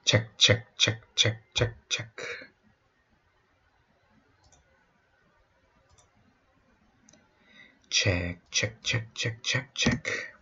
Check, check, check, check, check, check. Check, check, check, check, check, check.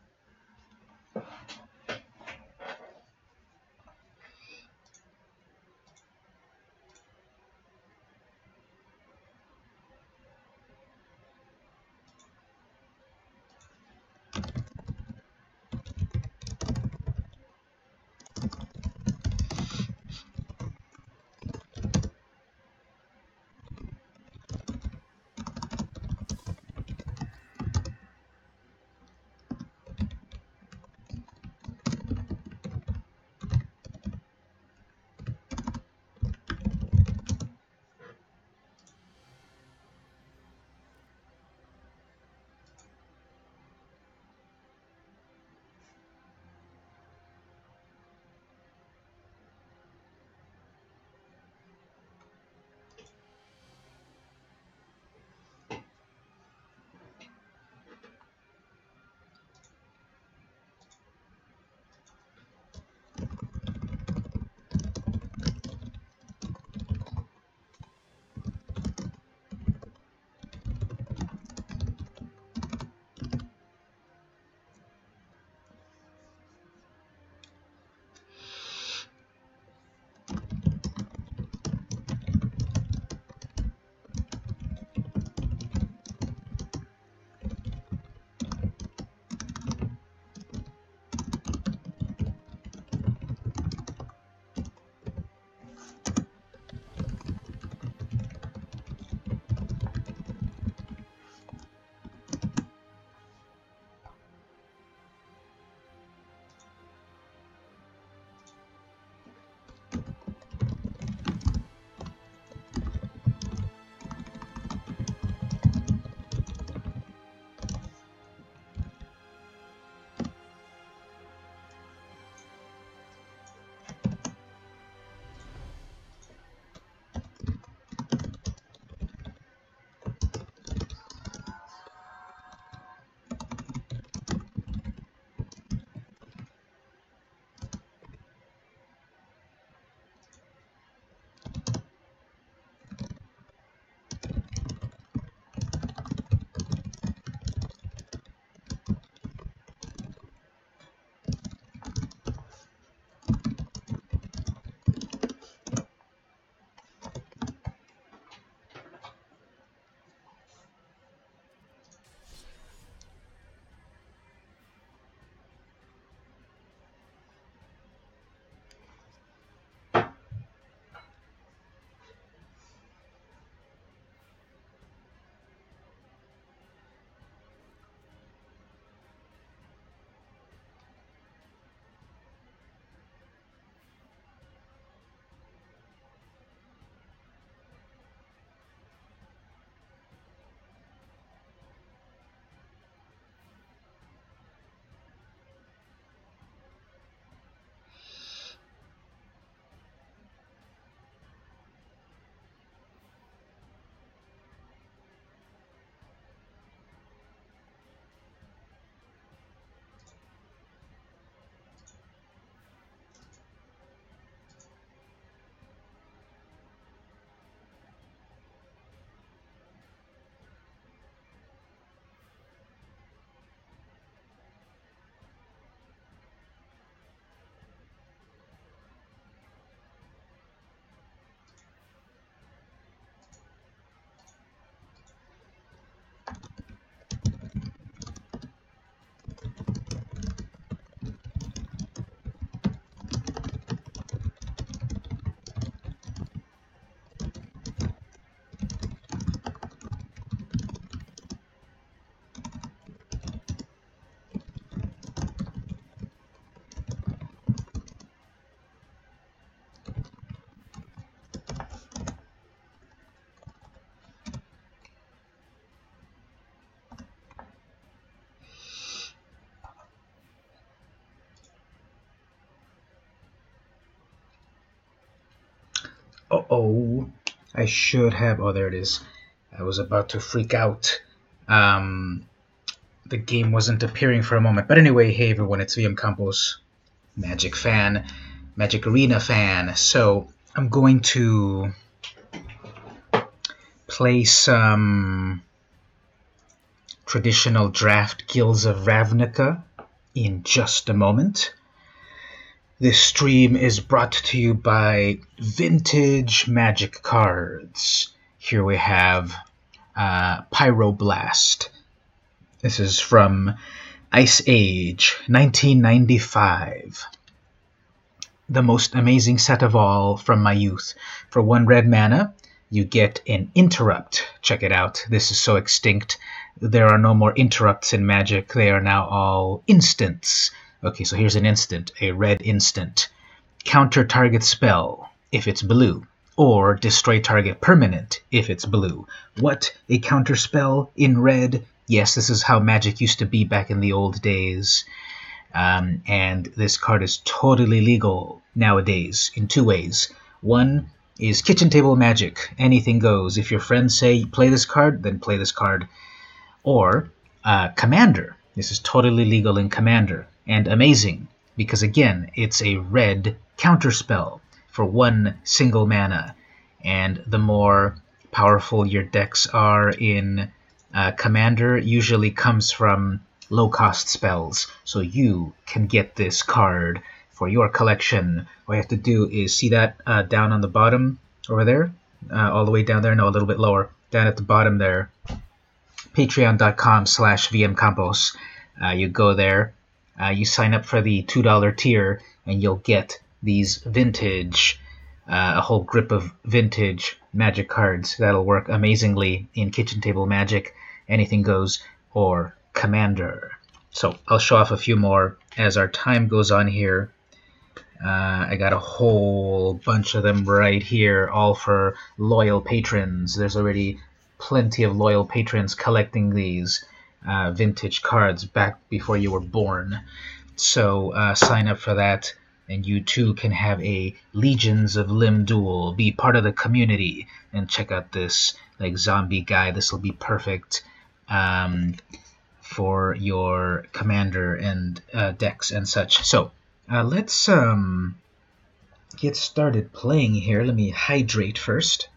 Uh-oh. I should have. Oh, there it is. I was about to freak out. Um, the game wasn't appearing for a moment. But anyway, hey everyone, it's VM Campos, Magic Fan. Magic Arena fan. So I'm going to play some traditional draft Guilds of Ravnica in just a moment. This stream is brought to you by Vintage Magic Cards. Here we have Pyroblast. This is from Ice Age, 1995. The most amazing set of all from my youth. For 1 red mana, you get an Interrupt. Check it out. This is so extinct. There are no more interrupts in Magic. They are now all instants. Okay, so here's an instant, a red instant. Counter target spell, if it's blue. Or destroy target permanent, if it's blue. What? A counter spell in red? Yes, this is how Magic used to be back in the old days. And this card is totally legal nowadays in 2 ways. One is kitchen table Magic. Anything goes. If your friends say play this card, then play this card. Or Commander. This is totally legal in Commander. And amazing, because again, it's a red counterspell for 1 single mana. And the more powerful your decks are in Commander, usually comes from low-cost spells. So you can get this card for your collection. All you have to do is see that down on the bottom over there, all the way down there, no, a little bit lower, down at the bottom there, patreon.com/vmcampos. You go there, you sign up for the $2 tier, and you'll get these vintage, a whole grip of vintage Magic cards that'll work amazingly in kitchen table Magic, anything goes, or Commander. So I'll show off a few more as our time goes on here. I got a whole bunch of them right here, all for loyal patrons. There's already plenty of loyal patrons collecting these vintage cards back before you were born. So sign up for that, and you too can have a Legions of Limb duel, be part of the community, and check out this like zombie guy. This will be perfect for your Commander and decks and such. So let's get started playing here. Let me hydrate first.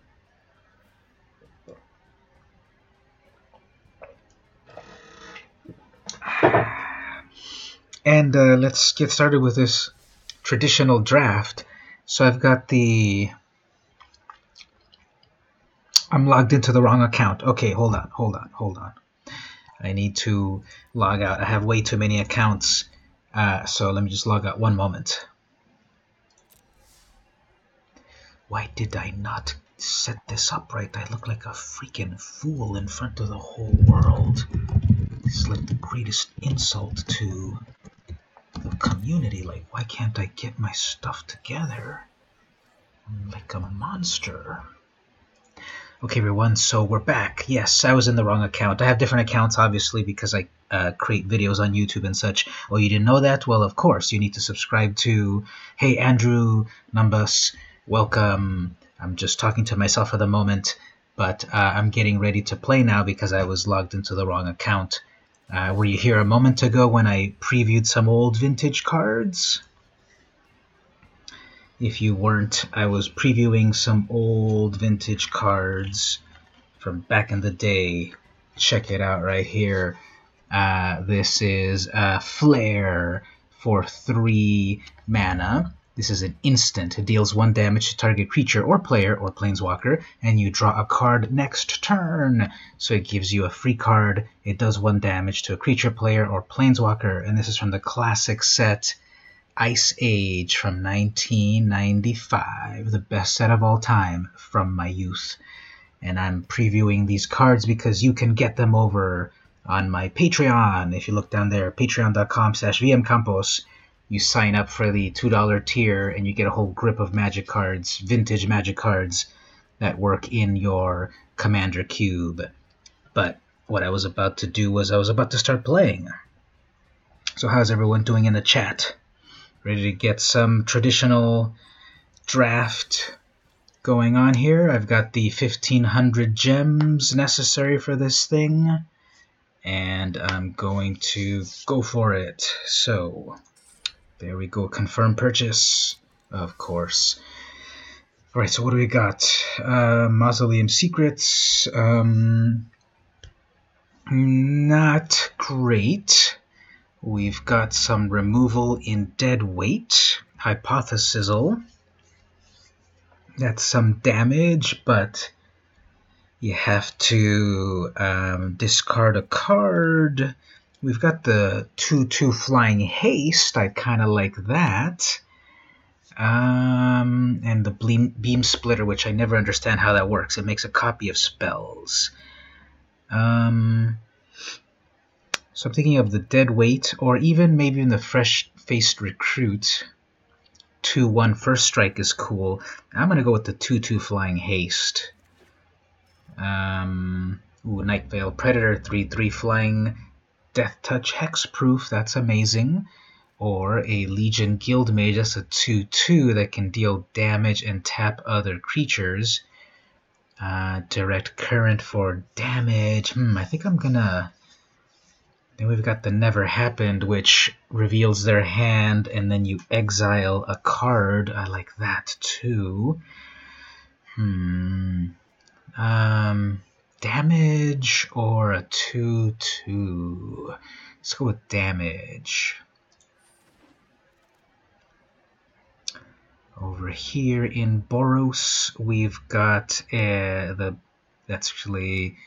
And let's get started with this traditional draft. So I've got the... I'm logged into the wrong account. Okay, hold on. I need to log out. I have way too many accounts. So let me just log out 1 moment. Why did I not set this up right? I look like a freaking fool in front of the whole world. This is like the greatest insult to the community. Like, why can't I get my stuff together? I'm like a monster. Okay, everyone, so we're back. Yes, I was in the wrong account. I have different accounts, obviously, because I create videos on YouTube and such. Oh, you didn't know that? Well, of course, you need to subscribe to... Hey, Andrew Numbus, welcome. I'm just talking to myself for the moment, but I'm getting ready to play now because I was logged into the wrong account. Were you here a moment ago when I previewed some old vintage cards? If you weren't, I was previewing some old vintage cards from back in the day. Check it out right here. This is Flare for 3 mana. This is an instant. It deals 1 damage to target creature or player or planeswalker, and you draw a card next turn. So it gives you a free card. It does 1 damage to a creature, player, or planeswalker, and this is from the classic set Ice Age from 1995, the best set of all time from my youth. And I'm previewing these cards because you can get them over on my Patreon. If you look down there, patreon.com/vmcampos, you sign up for the $2 tier and you get a whole grip of Magic cards, vintage Magic cards that work in your Commander cube. But what I was about to do was I was about to start playing. So how's everyone doing in the chat? Ready to get some traditional draft going on here. I've got the 1500 gems necessary for this thing, and I'm going to go for it. So there we go, confirm purchase. Of course. Alright, so what do we got? Mausoleum Secrets. Not great. We've got some removal in Dead Weight. Hypothesizal. That's some damage, but you have to discard a card. We've got the 2/2 Flying Haste. I kind of like that. And the Beam Splitter, which I never understand how that works. It makes a copy of spells. So I'm thinking of the Dead Weight, or even maybe in the Fresh-Faced Recruit. 2/1 First Strike is cool. I'm going to go with the 2/2 Flying Haste. Night Veil Predator, 3/3 Flying Death Touch Hexproof. That's amazing. Or a Legion Guild Mage, that's a 2/2 that can deal damage and tap other creatures. Direct Current for damage. I think I'm gonna... Then we've got the Never Happened, which reveals their hand and then you exile a card. I like that too. Damage or a 2/2? Let's go with damage. Over here in Boros, we've got that's actually,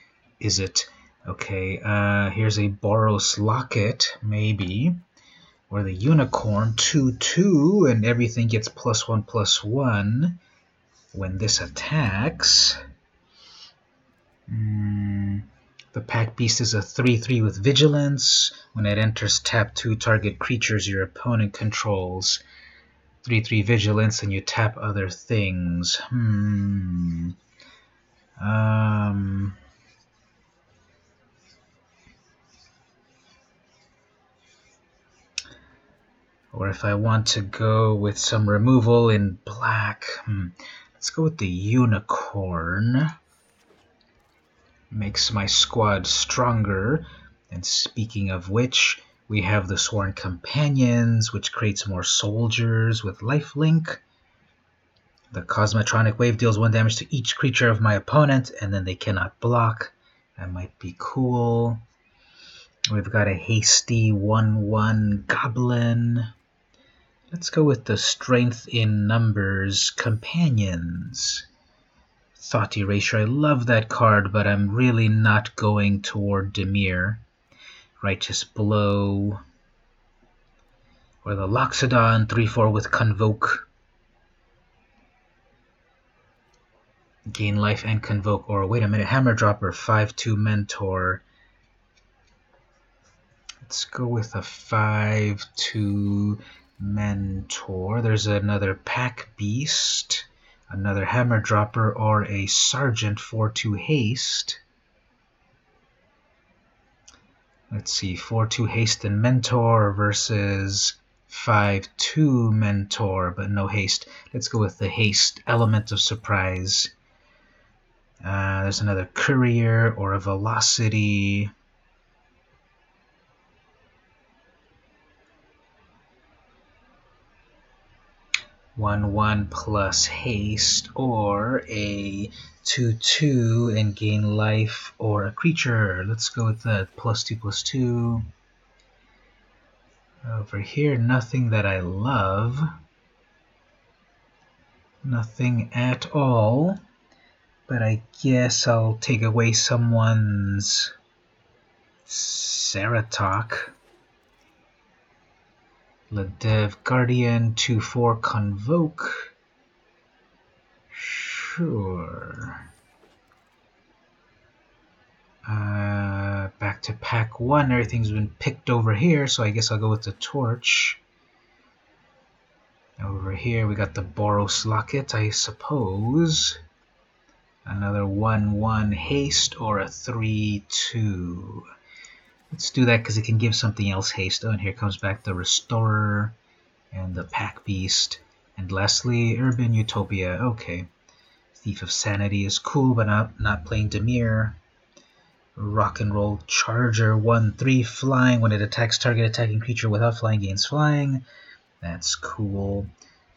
is it? Okay, here's a Boros Locket, maybe, or the Unicorn, 2/2, and everything gets +1/+1 when this attacks. The Pack Beast is a 3/3 with Vigilance. When it enters, tap 2 target creatures your opponent controls. 3/3 Vigilance, and you tap other things. Or if I want to go with some removal in black, let's go with the Unicorn. Makes my squad stronger. And speaking of which, we have the Sworn Companions, which creates more soldiers with lifelink. The Cosmotronic Wave deals 1 damage to each creature of my opponent, and then they cannot block. That might be cool. We've got a hasty 1/1 Goblin. Let's go with the Strength in Numbers Companions. Thought Erasure. I love that card, but I'm really not going toward Dimir. Righteous Blow. Or the Loxodon, 3/4 with Convoke. Gain life and Convoke. Or wait a minute, Hammer Dropper, 5/2 Mentor. Let's go with a 5/2 Mentor. There's another Pack Beast, another Hammer Dropper, or a Sergeant 4/2 Haste. Let's see, 4/2 Haste and Mentor versus 5/2 Mentor, but no Haste. Let's go with the Haste, Element of Surprise. There's another Courier or a Velocity. One plus haste, or a 2/2 and gain life, or a creature. Let's go with the +2/+2. Over here, nothing that I love. Nothing at all. But I guess I'll take away someone's Ceratok. Ledev Guardian, 2/4 Convoke. Sure. Back to pack 1. Everything's been picked over here, so I guess I'll go with the Torch. Over here we got the Boros Locket, I suppose. Another 1/1 Haste or a 3/2. Let's do that because it can give something else haste. Oh, and here comes back the Restorer and the Pack Beast. And lastly, Urban Utopia. Okay. Thief of Sanity is cool, but not playing Dimir. Rock and Roll Charger, 1/3 Flying. When it attacks target attacking creature without flying gains flying. That's cool.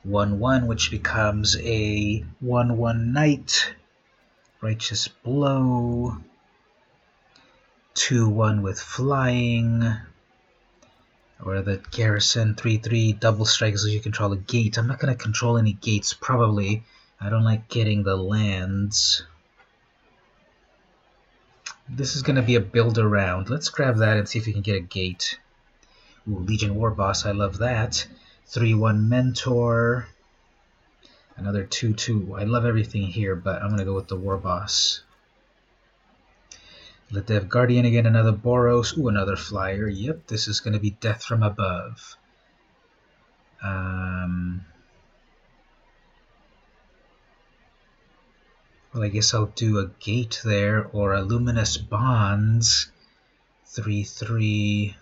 1/1, which becomes a 1/1 knight. Righteous Blow. 2/1 with flying. Or the garrison 3/3 double strike so you control a gate. I'm not going to control any gates, probably. I don't like getting the lands. This is going to be a build around. Let's grab that and see if we can get a gate. Ooh, Legion War Boss, I love that. 3/1 Mentor. Another 2/2. I love everything here, but I'm going to go with the War Boss. Ledev Guardian again, another Boros. Ooh, another flyer. Yep, this is going to be death from above. Well, I guess I'll do a gate there, or a Luminous Bonds. 3/3.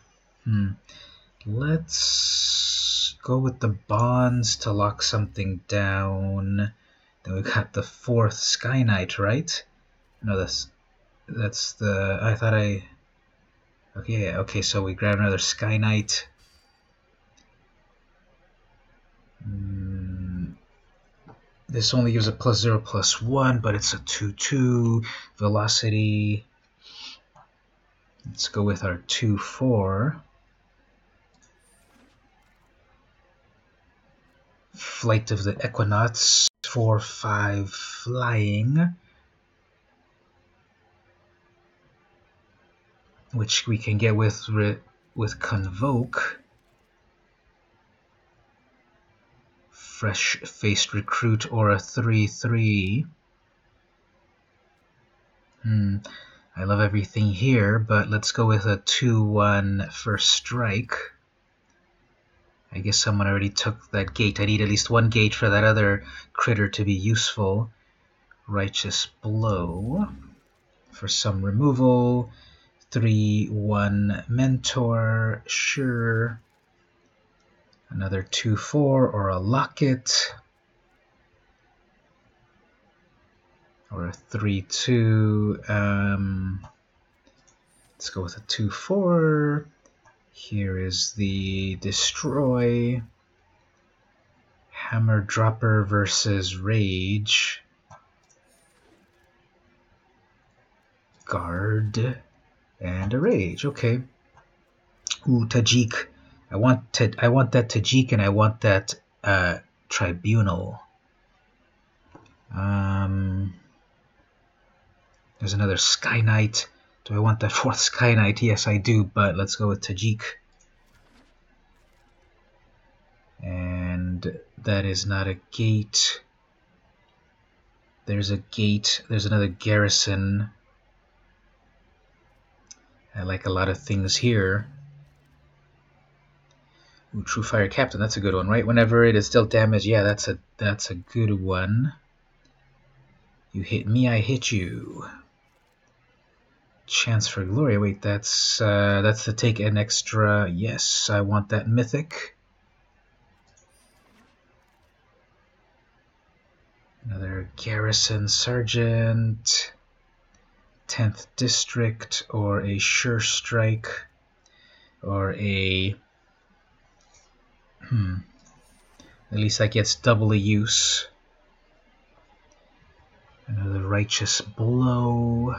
Let's go with the bonds to lock something down. Then we got the 4th Sky Knight, right? No, that's the... I thought I... Okay, so we grab another Sky Knight. This only gives a +0/+1, but it's a 2/2. Velocity. Let's go with our 2/4. Flight of the Equinauts. 4/5 flying. Which we can get with Convoke. Fresh-faced recruit or a 3/3. I love everything here, but let's go with a 2/1 first strike. I guess someone already took that gate. I need at least one gate for that other critter to be useful. Righteous Blow for some removal. 3/1 Mentor, sure. Another 2/4 or a Locket. Or a 3/2. Let's go with a 2/4. Here is the Destroy. Hammer Dropper versus Rage. Guard. And a Rage, okay. Ooh, Tajik. I want that Tajik and I want that Tribunal. There's another Sky Knight. Do I want that 4th Sky Knight? Yes, I do, but let's go with Tajik. And that is not a gate. There's a gate. There's another garrison. I like a lot of things here. Ooh, True Fire Captain, that's a good one, right? Whenever it is dealt damage, yeah, that's a good one. You hit me, I hit you. Chance for Glory. Wait, that's to take an extra. Yes, I want that mythic. Another Garrison Sergeant. 10th District, or a Sure Strike, or a... At least that gets double the use. Another Righteous Blow.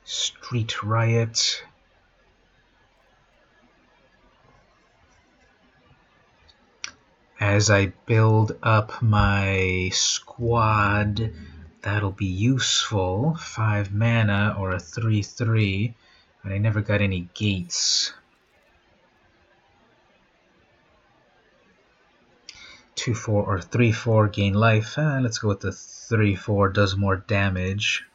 Street Riot. As I build up my squad, that'll be useful. 5 mana or a 3/3, but I never got any gates. 2/4 or 3/4 gain life. Let's go with the 3/4, does more damage.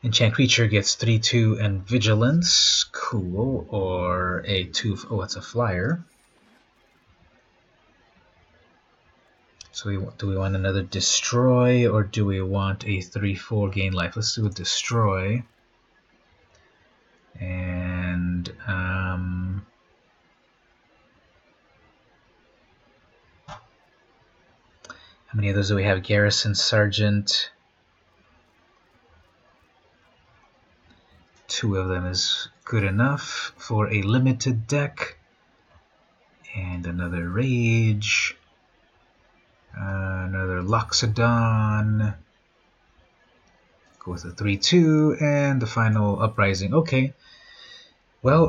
Enchant creature gets 3/2 and vigilance. Cool. Or a 2. Oh, it's a flyer. So do we want another destroy, or do we want a 3/4 gain life? Let's do a destroy. And how many of those do we have? Garrison Sergeant. 2 of them is good enough for a limited deck. And another Rage. Another Loxodon. Go with a 3-2. And the final Uprising. Okay. Well,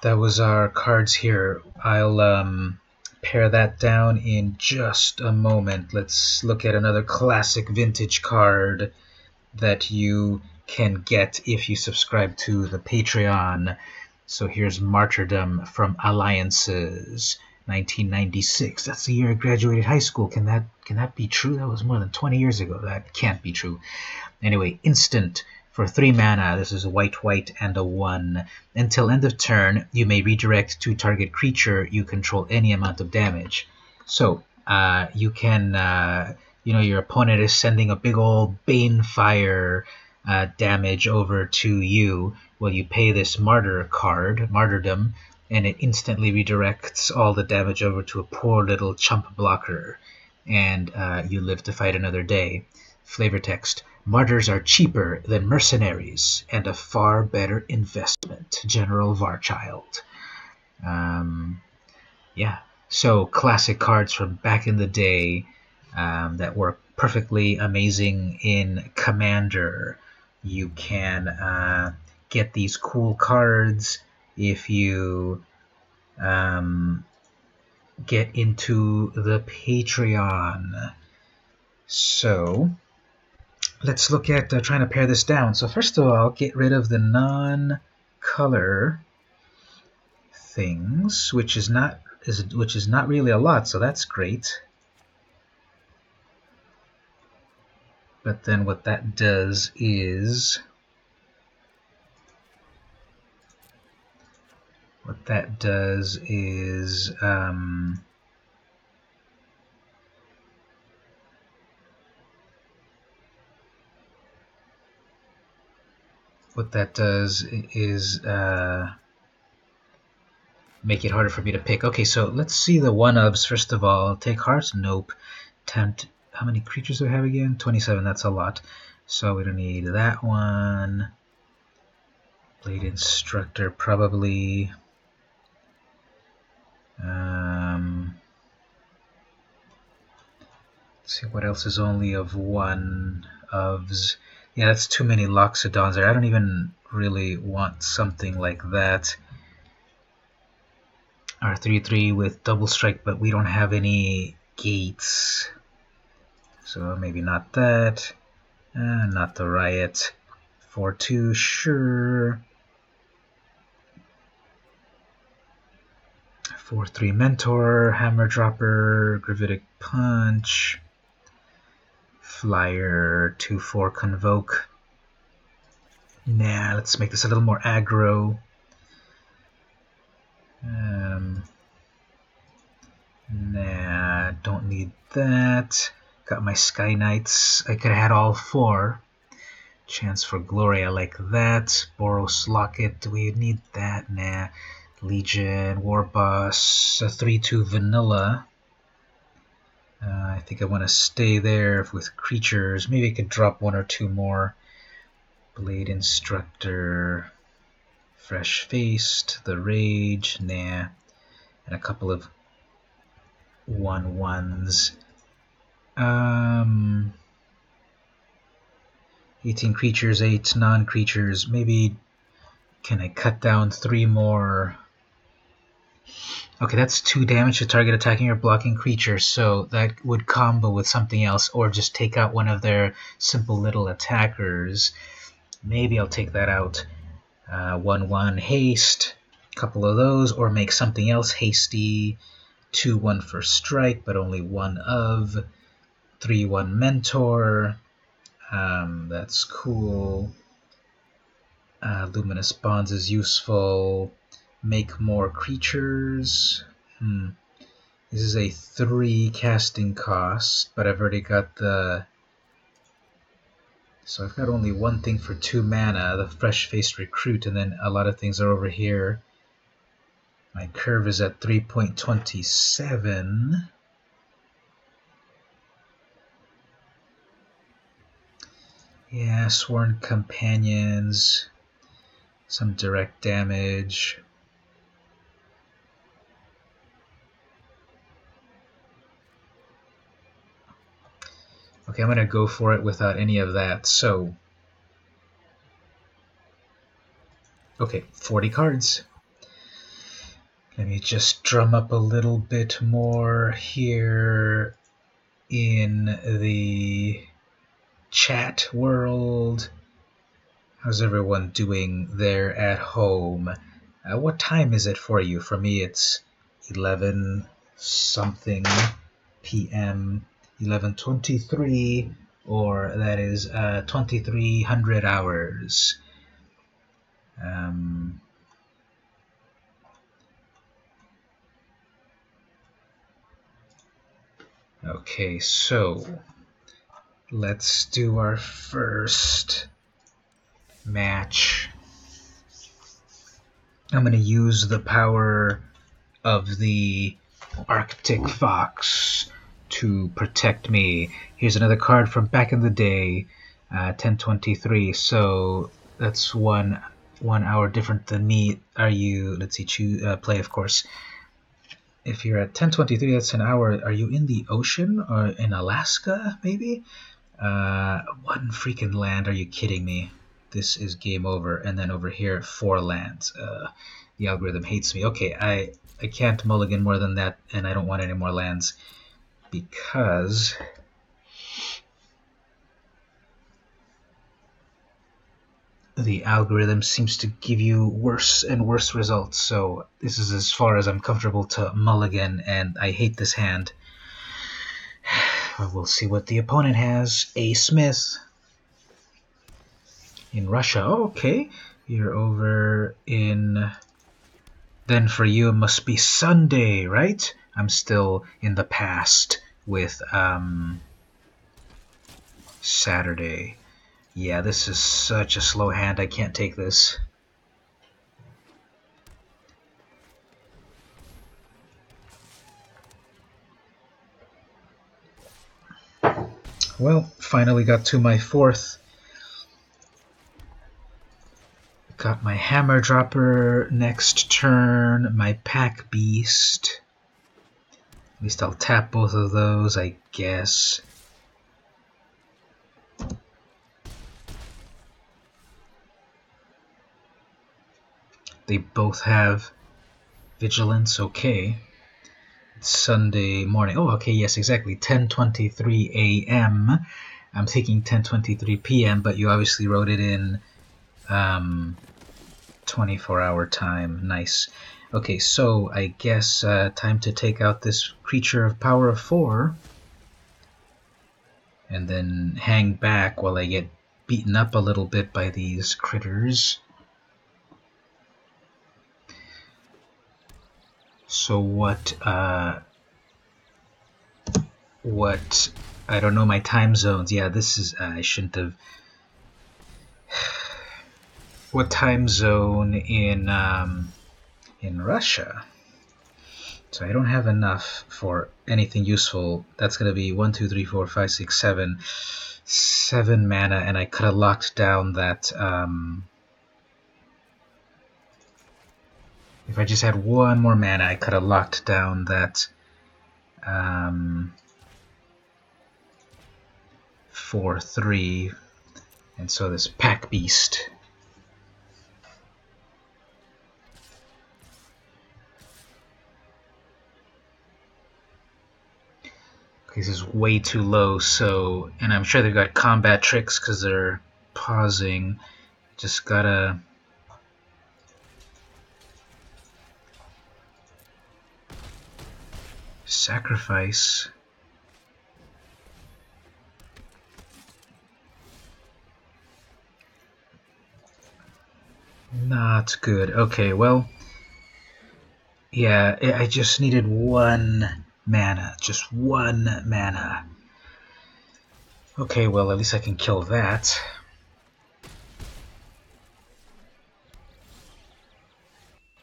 that was our cards here. I'll pare that down in just a moment. Let's look at another classic vintage card that you can get if you subscribe to the Patreon. So here's Martyrdom from Alliances, 1996. That's the year I graduated high school. Can that be true? That was more than 20 years ago. That can't be true. Anyway, instant for 3 mana. This is a white, and a 1. Until end of turn, you may redirect to target creature you control any amount of damage. So you can, your opponent is sending a big old Banefire damage over to you. Well, you pay this Martyr card, Martyrdom, and it instantly redirects all the damage over to a poor little chump blocker. And you live to fight another day. Flavor text. Martyrs are cheaper than mercenaries and a far better investment. General Varchild. Yeah, so classic cards from back in the day that work perfectly amazing in Commander. You can get these cool cards if you get into the Patreon. So let's look at trying to pare this down. So first of all, get rid of the non-color things, which is not really a lot, so that's great. But then what that does is make it harder for me to pick. Okay, so let's see the one-ups first of all. Take Hearts? Nope. Tempt. How many creatures do I have again? 27, that's a lot. So we don't need that one. Blade Instructor, probably. Let's see what else is only of one ofs. Yeah, that's too many Loxodons there. I don't even really want something like that. Our 3/3 with double strike, but we don't have any gates. So maybe not that. Not the Riot. 4/2, sure. 4/3 Mentor, Hammer Dropper, Gravitic Punch, Flyer, 2/4 Convoke. Nah, let's make this a little more aggro. Nah, don't need that. Got my Sky Knights. I could have had all 4. Chance for Glory, I like that. Boros Locket, do we need that? Nah. Legion, War Boss, a 3/2 Vanilla. I think I want to stay there with creatures. Maybe I could drop 1 or 2 more. Blade Instructor, Fresh Faced, the Rage, nah. And a couple of 1/1s. 18 creatures, 8 non-creatures. Maybe can I cut down 3 more? Okay, that's 2 damage to target attacking or blocking creature, so that would combo with something else, or just take out one of their simple little attackers. Maybe I'll take that out. 1/1 haste, a couple of those, or make something else hasty. 2/1 for strike, but only 1 of. 3/1 mentor. That's cool. Luminous Bonds is useful. Make more creatures. This is a 3 casting cost, but I've already got the... So I've got only one thing for 2 mana, the Fresh-Faced Recruit, and then a lot of things are over here. My curve is at 3.27. Yeah, Sworn Companions. some direct damage. Okay, I'm going to go for it without any of that. So, okay, 40 cards. Let me just drum up a little bit more here in the chat world. How's everyone doing there at home? What time is it for you? For me, it's 11 something p.m. 11:23, or that is 2300 hours. Okay, so let's do our first match. I'm going to use the power of the Arctic Fox to protect me. Here's another card from back in the day, 1023. So that's one hour different than me. Are you? Let's see. Choose play, of course. If you're at 1023, that's an hour. Are you in the ocean or in Alaska? Maybe. One freaking land. Are you kidding me? This is game over. And then over here, 4 lands. The algorithm hates me. Okay, I can't mulligan more than that, and I don't want any more lands because the algorithm seems to give you worse and worse results. So this is as far as I'm comfortable to mulligan, and I hate this hand. We'll see what the opponent has. A Smith in Russia. Oh, okay, you're over in... Then for you it must be Sunday, right? I'm still in the past with Saturday. Yeah, this is such a slow hand. I can't take this. Well, finally got to my 4th. Got my Hammer Dropper next turn, my Pack Beast. At least I'll tap both of those, I guess. They both have Vigilance, okay. It's Sunday morning. Oh, okay, yes, exactly. 10:23 a.m. I'm thinking 10:23 p.m., but you obviously wrote it in 24-hour time. Nice. Okay, so I guess time to take out this creature of power of 4 and then hang back while I get beaten up a little bit by these critters. So what I don't know my time zones. Yeah, this is I shouldn't have. What time zone in Russia? So I don't have enough for anything useful. That's gonna be 1, 2, 3, 4, 5, 6, 7, 7 mana, and I could have locked down that. If I just had 1 more mana, I could have locked down that 4/3, and so this Pack Beast. This is way too low, so, and I'm sure they've got combat tricks because they're pausing. Just gotta sacrifice. Not good. Okay, well, yeah, I just needed 1 mana. Just 1 mana. Okay, well, at least I can kill that.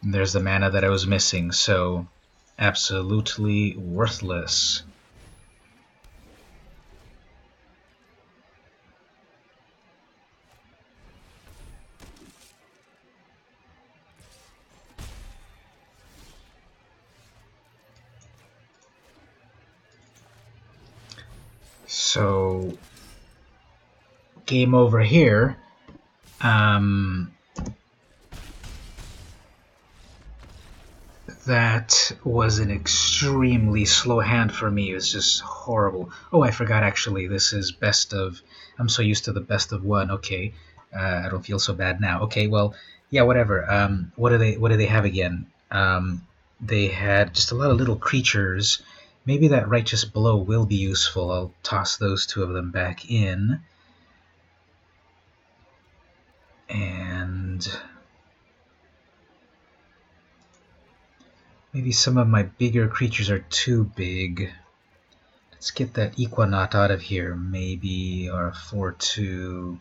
And there's the mana that I was missing, so absolutely worthless. So, game over here. That was an extremely slow hand for me. It was just horrible. Oh, I forgot actually. This is best of. I'm so used to the best of one. Okay, I don't feel so bad now. Okay, well, yeah, whatever. What do they? What do they have again? They had just a lot of little creatures. Maybe that righteous blow will be useful. I'll toss those two of them back in. And maybe some of my bigger creatures are too big. Let's get that Equanaut out of here, maybe, or a 4-2.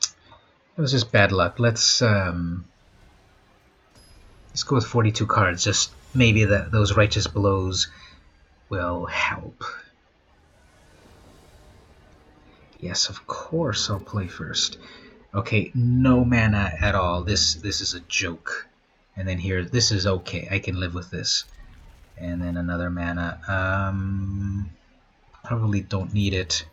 It was just bad luck. Let's go with 42 cards. Just maybe those righteous blows will help. Yes, of course I'll play first. Okay, no mana at all. This is a joke. And then here, this is okay. I can live with this. And then another mana. Probably don't need it.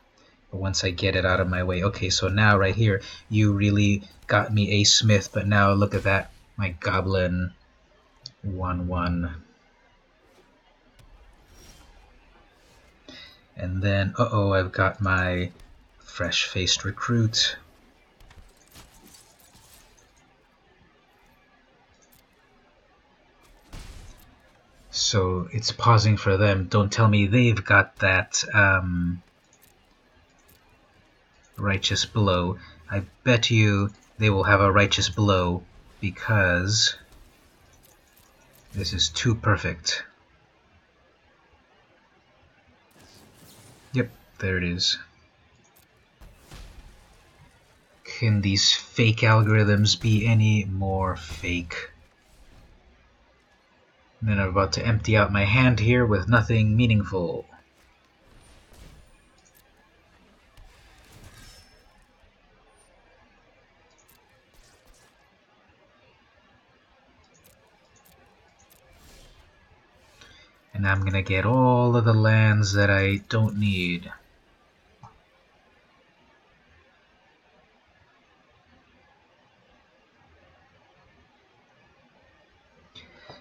But once I get it out of my way. Okay, so now right here, you really got me a Smith. But now look at that. My Goblin 1/1. And then, uh-oh, I've got my Fresh-Faced Recruit. So it's pausing for them. Don't tell me they've got that righteous blow. I bet you they will have a righteous blow because this is too perfect. Yep, there it is. Can these fake algorithms be any more fake? And then I'm about to empty out my hand here with nothing meaningful. And I'm gonna get all of the lands that I don't need.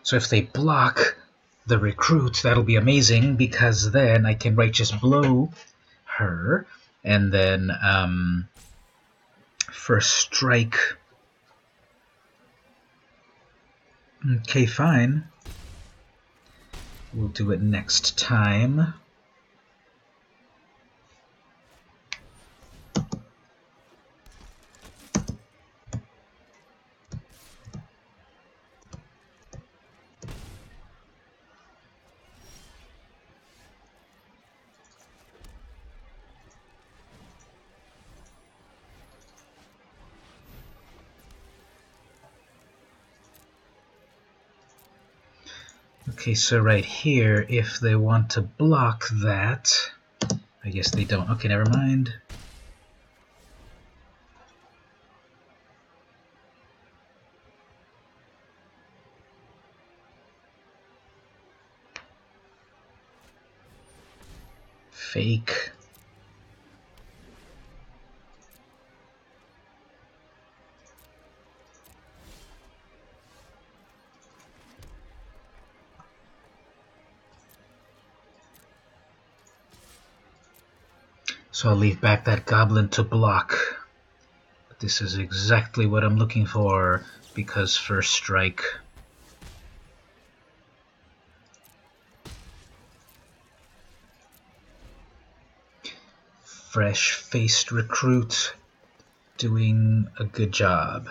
So if they block the recruit, that'll be amazing, because then I can righteous blow her, and then first strike. Okay, fine. We'll do it next time. Okay, so right here, if they want to block that, I guess they don't. Okay, never mind. Fake. So I'll leave back that goblin to block. But this is exactly what I'm looking for, because first strike. Fresh-faced recruit doing a good job.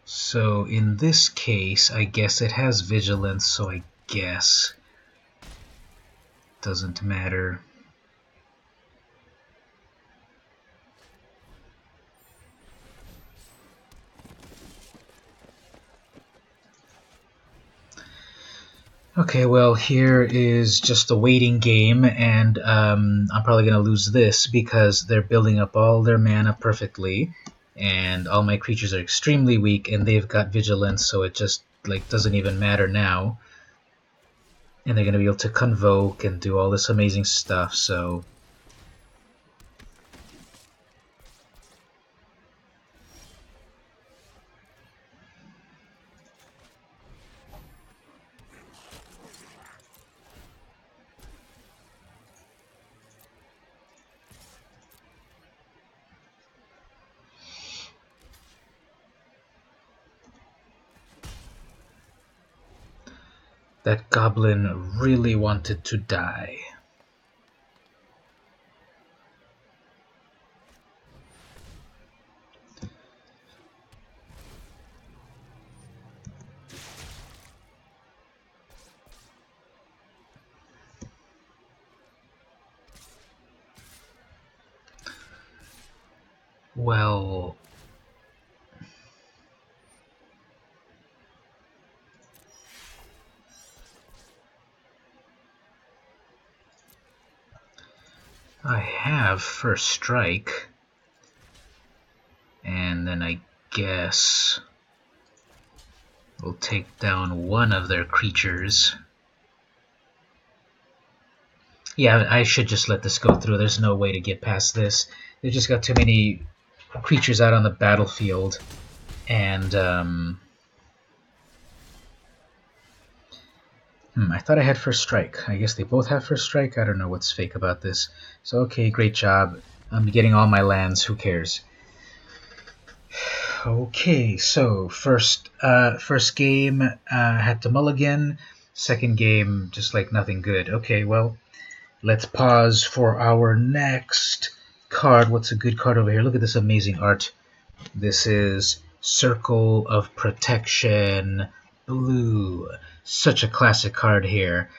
So in this case, I guess it has vigilance, so I guess doesn't matter. Okay, well, here is just a waiting game, and I'm probably going to lose this because they're building up all their mana perfectly, and all my creatures are extremely weak, and they've got vigilance, so it just like doesn't even matter now. And they're going to be able to convoke and do all this amazing stuff, so... That goblin really wanted to die. Well... I have First Strike. And then I guess we'll take down one of their creatures. Yeah, I should just let this go through. There's no way to get past this. They've just got too many creatures out on the battlefield. And, I thought I had First Strike. I guess they both have First Strike. I don't know what's fake about this. So, okay, great job. I'm getting all my lands. Who cares? Okay, so first game had to mulligan. Second game, just like nothing good. Okay, well, let's pause for our next card. What's a good card over here? Look at this amazing art. This is Circle of Protection Blue. Such a classic card here.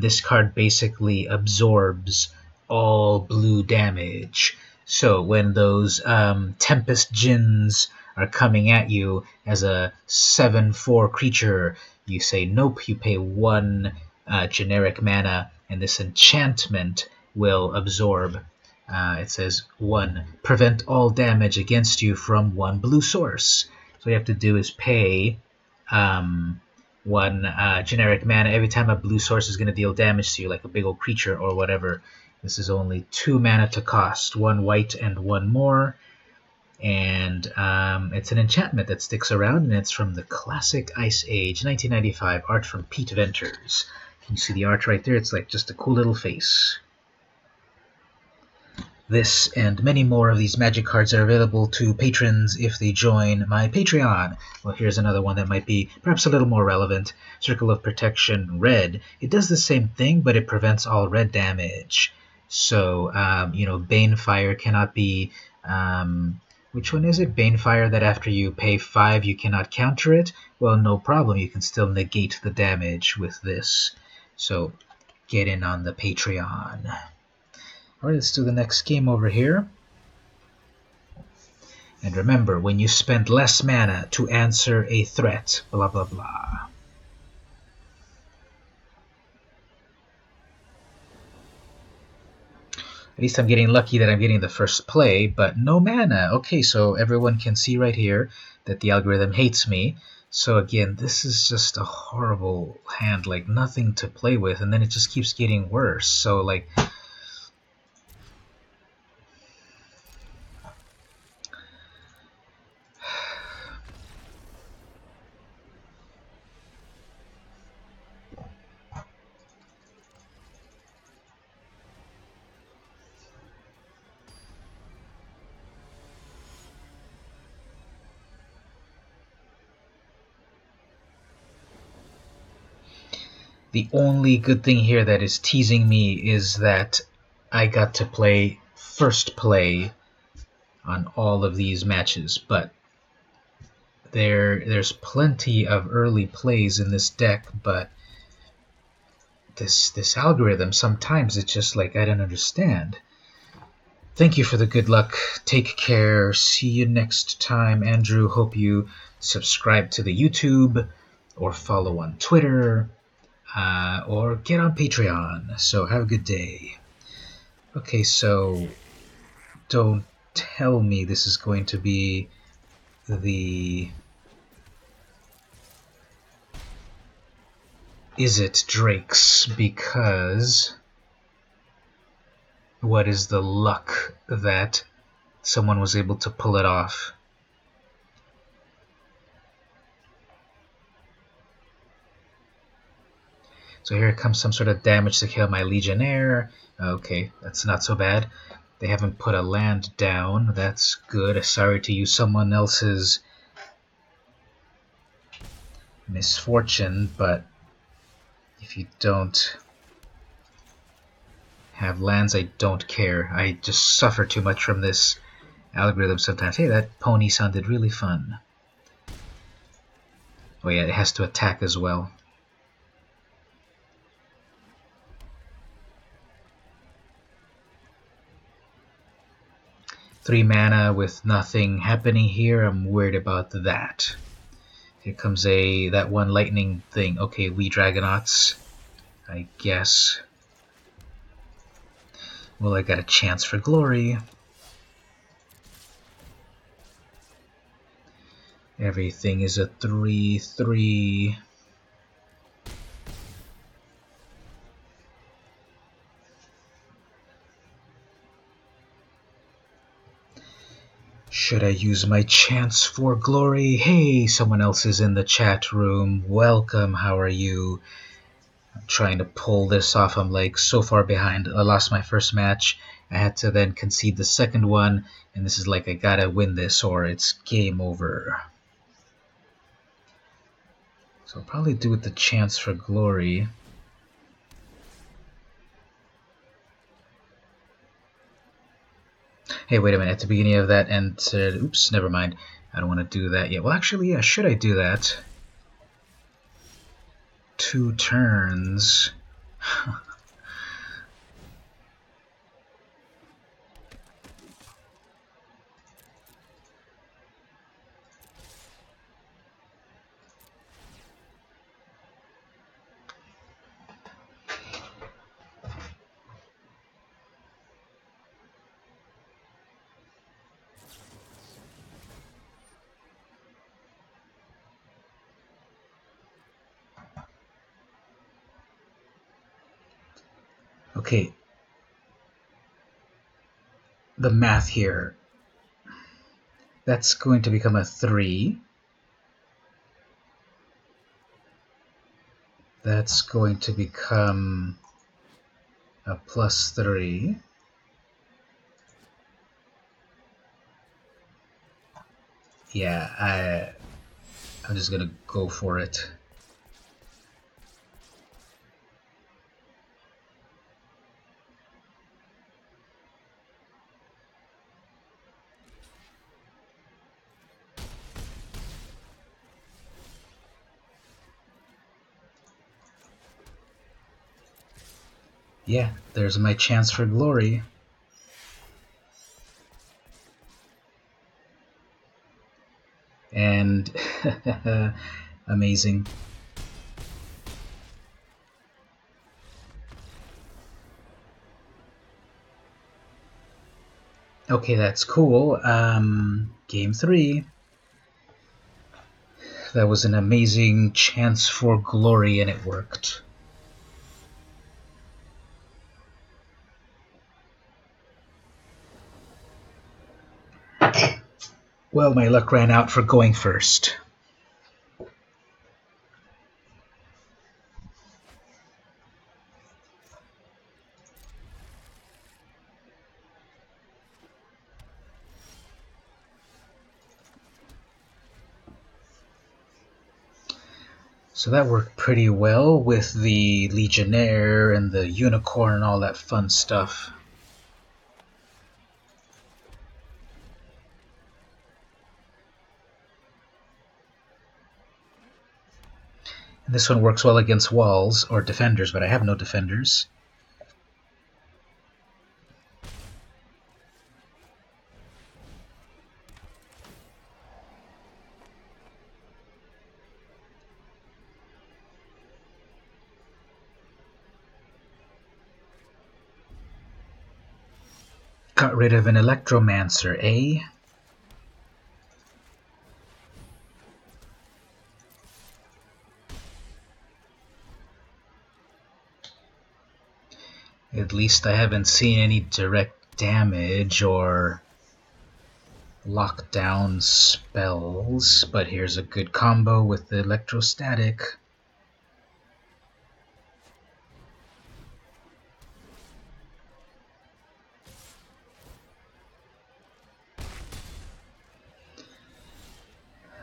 This card basically absorbs all blue damage. So when those Tempest Djinns are coming at you as a 7/4 creature, you say nope, you pay 1 generic mana, and this enchantment will absorb. It says 1, prevent all damage against you from 1 blue source. So what you have to do is pay 1 generic mana every time a blue source is going to deal damage to you, like a big old creature or whatever. This is only 2 mana to cost, 1 white and 1 more. And it's an enchantment that sticks around, and it's from the classic Ice Age, 1995, art from Pete Venters. Can you see the art right there? It's like just a cool little face. This and many more of these magic cards are available to patrons if they join my Patreon. Well, here's another one that might be perhaps a little more relevant. Circle of Protection Red. It does the same thing, but it prevents all red damage. So, Banefire cannot be... which one is it? Banefire, that after you pay 5 you cannot counter it? Well, no problem. You can still negate the damage with this. So, get in on the Patreon. Alright, let's do the next game over here. And remember, when you spend less mana to answer a threat, blah blah blah. At least I'm getting lucky that I'm getting the first play, but no mana. Okay, so everyone can see right here that the algorithm hates me. So again, this is just a horrible hand, like nothing to play with, and then it just keeps getting worse. So like... The only good thing here that is teasing me is that I got to play first play on all of these matches, but there's plenty of early plays in this deck, but this algorithm, sometimes it's just like I don't understand. Thank you for the good luck. Take care. See you next time. Andrew, hope you subscribe to the YouTube or follow on Twitter. Or get on Patreon. So have a good day. Okay, so don't tell me this is going to be the is it Drake's? Because what is the luck that someone was able to pull it off? So here comes some sort of damage to kill my Legionnaire. Okay, that's not so bad. They haven't put a land down. That's good. Sorry to use someone else's misfortune, but if you don't have lands, I don't care. I just suffer too much from this algorithm sometimes. Hey, that pony sounded really fun. Oh yeah, it has to attack as well. Three mana with nothing happening here. I'm worried about that. Here comes that one lightning thing. Okay, we Dragonauts, I guess. Well, I got a chance for glory. Everything is a 3/3. Should I use my chance for glory? Hey, someone else is in the chat room. Welcome, how are you? I'm trying to pull this off. I'm like so far behind. I lost my first match. I had to then concede the second one. And this is like I gotta win this or it's game over. So I'll probably do with the chance for glory. Hey, wait a minute. At the beginning of that and oops, never mind. I don't want to do that yet. Well, actually, yeah, should I do that? 2 turns. Okay. The math here. That's going to become a 3. That's going to become a +3. Yeah, I'm just gonna go for it. Yeah, there's my chance for glory. And amazing. Okay, that's cool. Game 3. That was an amazing chance for glory and it worked. Well, my luck ran out for going first. So that worked pretty well with the Legionnaire and the Unicorn and all that fun stuff. And this one works well against walls or defenders, but I have no defenders. Got rid of an Electromancer, eh? At least I haven't seen any direct damage or lockdown spells, but here's a good combo with the electrostatic.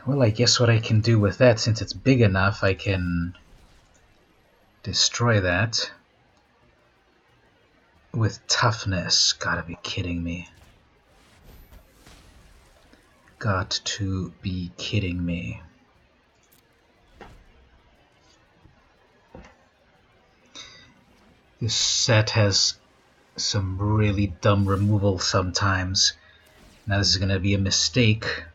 Well, I guess what I can do with that, since it's big enough, I can destroy that with toughness. Gotta be kidding me. Got to be kidding me. This set has some really dumb removal sometimes. Now this is gonna be a mistake.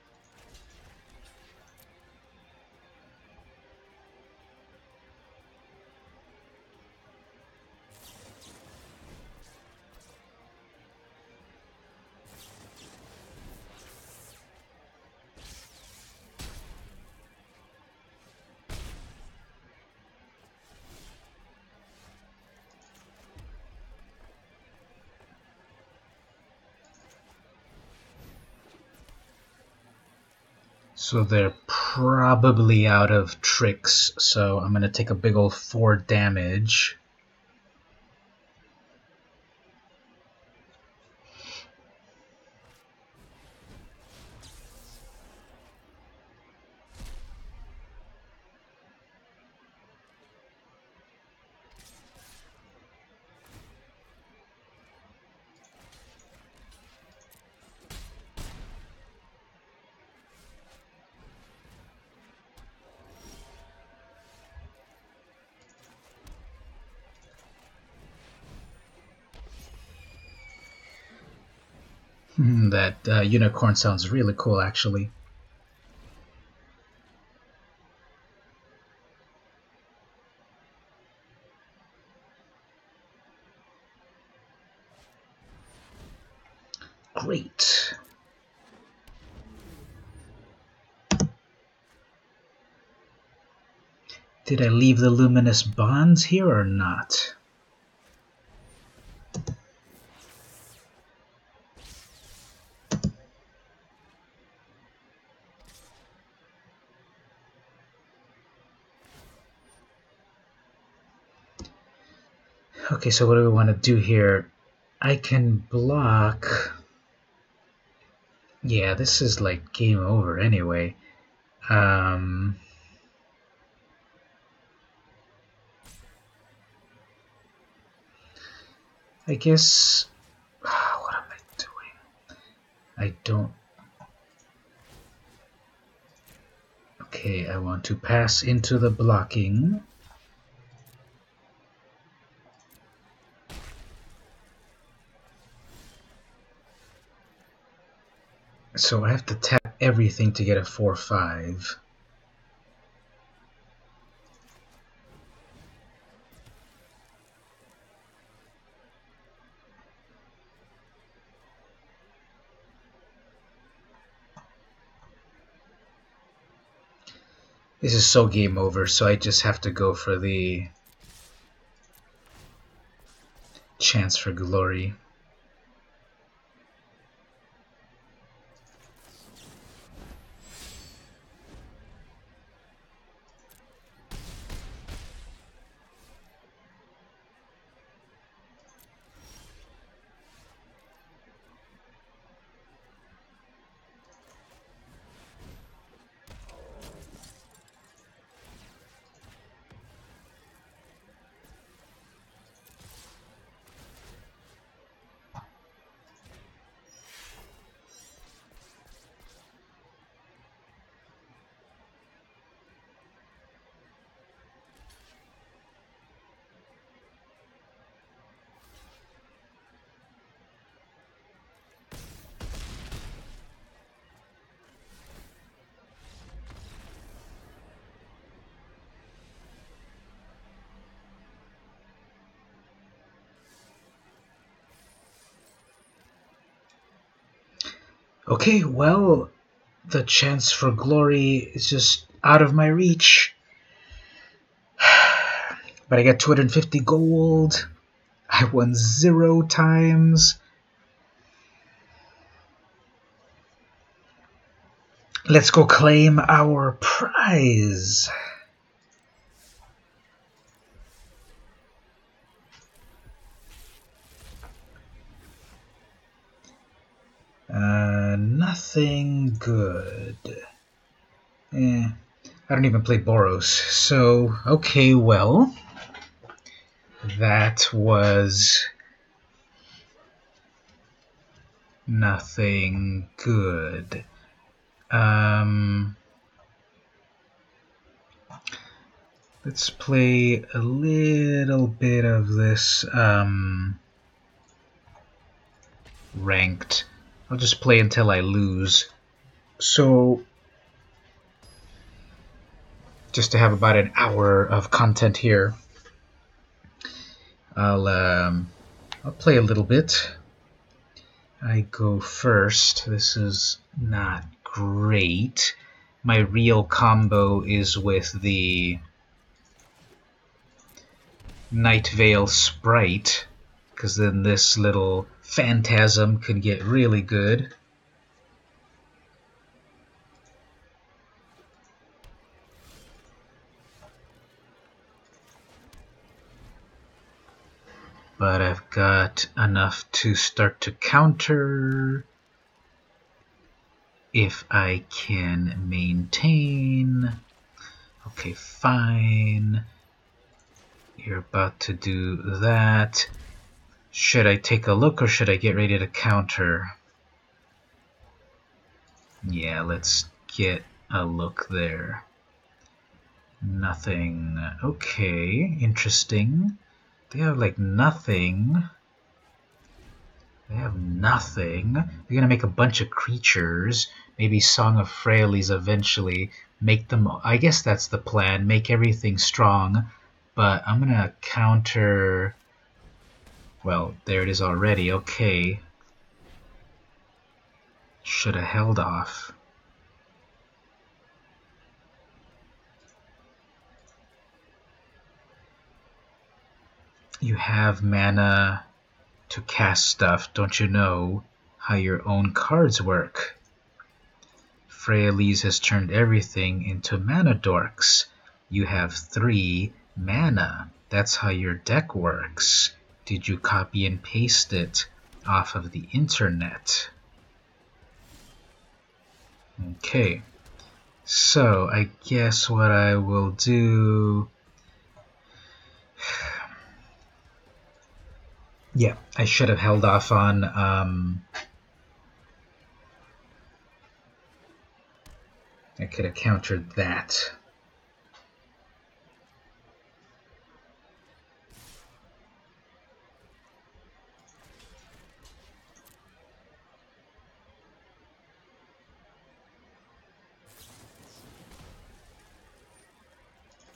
So they're probably out of tricks, so I'm gonna take a big ol' 4 damage. That unicorn sounds really cool, actually. Great. Did I leave the luminous bonds here or not? Okay, so what do we want to do here? I can block... Yeah, this is like game over anyway. I guess... What am I doing? I don't... Okay, I want to pass into the blocking. So I have to tap everything to get a 4/5. This is so game over, so I just have to go for the chance for glory. Okay, well, the chance for glory is just out of my reach. But I got 250 gold. I won 0 times. Let's go claim our prize. Nothing good. I don't even play Boros. So, okay, well, that was nothing good. Let's play a little bit of this ranked. I'll just play until I lose. So, just to have about an hour of content here, I'll play a little bit. I go first. This is not great. My real combo is with the Night Veil Sprite, because then this little phantasm can get really good. But I've got enough to start to counter if I can maintain. Okay, fine. You're about to do that. Should I take a look or should I get ready to counter? Yeah, let's get a look there. Nothing. Okay, interesting. They have like nothing. They have nothing. They're gonna make a bunch of creatures. Maybe Song of Freyalise eventually. Make them. I guess that's the plan. Make everything strong. But I'm gonna counter. Well, there it is already. Okay. Should have held off. You have mana to cast stuff. Don't you know how your own cards work? Freyalise has turned everything into mana dorks. You have 3 mana. That's how your deck works. Did you copy and paste it off of the internet? Okay. So, I guess what I will do... Yeah, I should have held off on I could have countered that.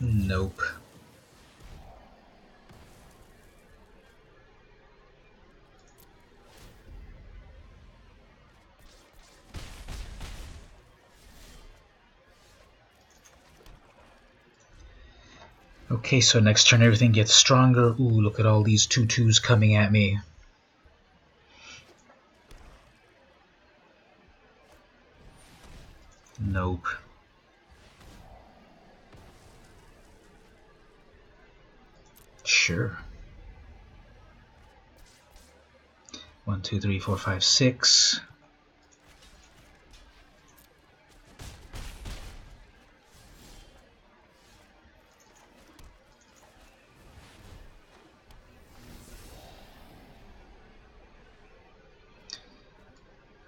Nope. Okay, so next turn everything gets stronger. Ooh, look at all these 2/2s coming at me. Nope. Sure. 1, 2, 3, 4, 5, 6.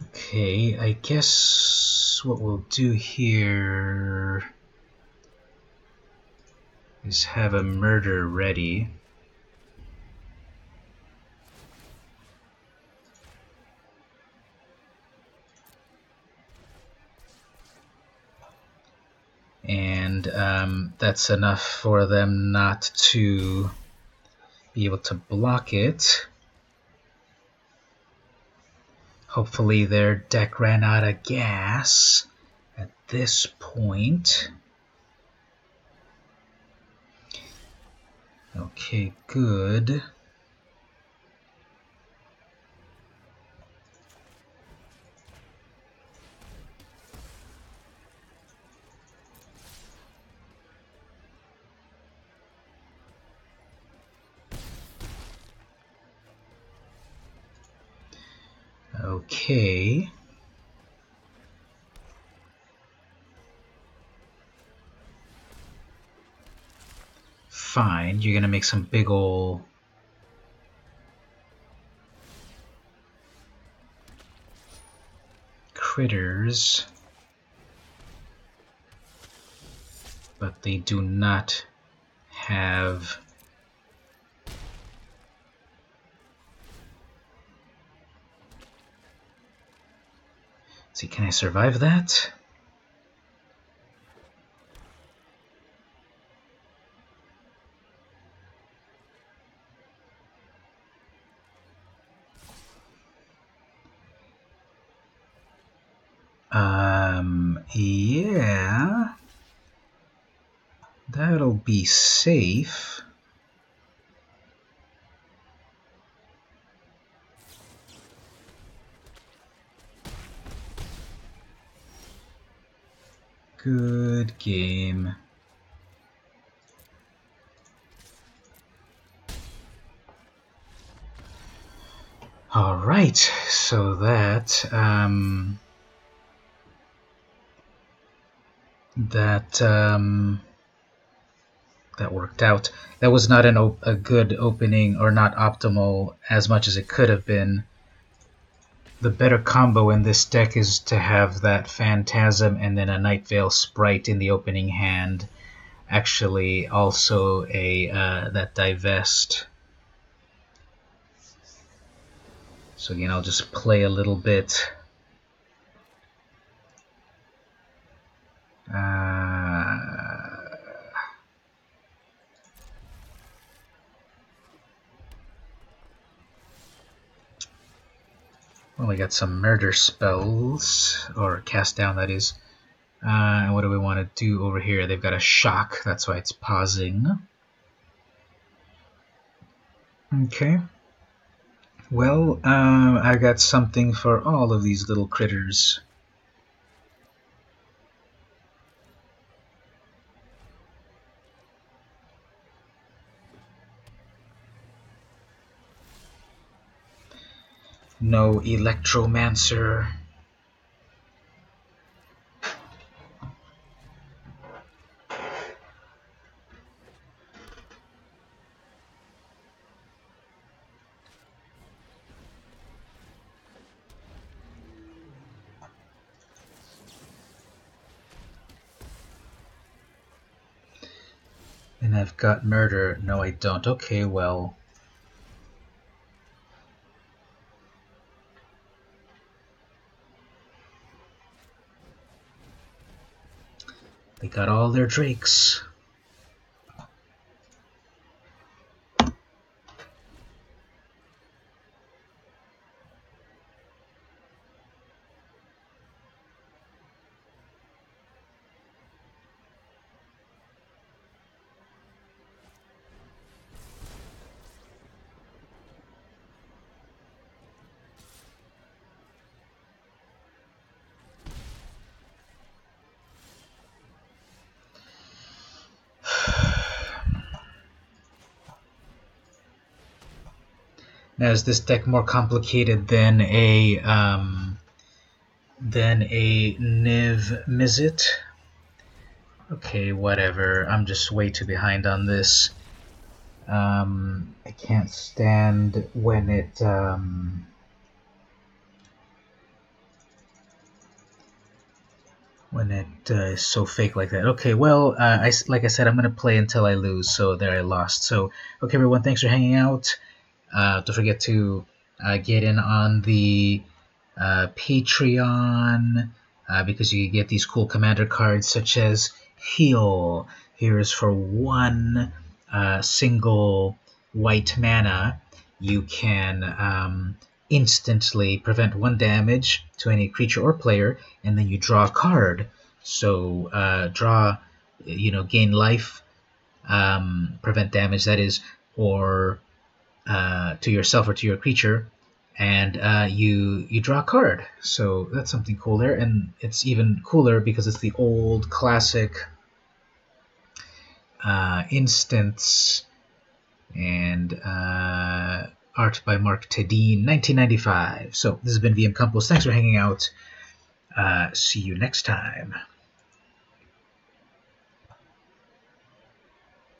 Okay, I guess what we'll do here is have a murder ready. And that's enough for them not to be able to block it. Hopefully their deck ran out of gas at this point. Okay, good. Okay. Fine, you're gonna make some big ol' critters, but they do not have... Let's see, can I survive that? Yeah. That'll be safe. Good game. Alright, so that, that worked out. That was not a good opening, or not optimal as much as it could have been. The better combo in this deck is to have that Phantasm and then a Night Veil Sprite in the opening hand. Actually, also a that Divest. So again, I'll just play a little bit. Well, we got some murder spells, or cast down, that is. And what do we want to do over here? They've got a shock, that's why it's pausing. Okay. Well, I got something for all of these little critters. No Electromancer. And I've got murder. No, I don't. Okay, well. They got all their drakes. Now, is this deck more complicated than a Niv Mizzet? Okay, whatever. I'm just way too behind on this. I can't stand when it is so fake like that. Okay, well, like I said, I'm gonna play until I lose. So there, I lost. So okay, everyone, thanks for hanging out. Don't forget to get in on the Patreon, because you get these cool commander cards such as Heal. Here is for one single white mana. You can instantly prevent 1 damage to any creature or player, and then you draw a card. So gain life, prevent damage, that is, or to yourself or to your creature, and you draw a card. So that's something cool there, and it's even cooler because it's the old classic instance. And art by Mark Tedin, 1995. So this has been VM Campos. Thanks for hanging out. See you next time.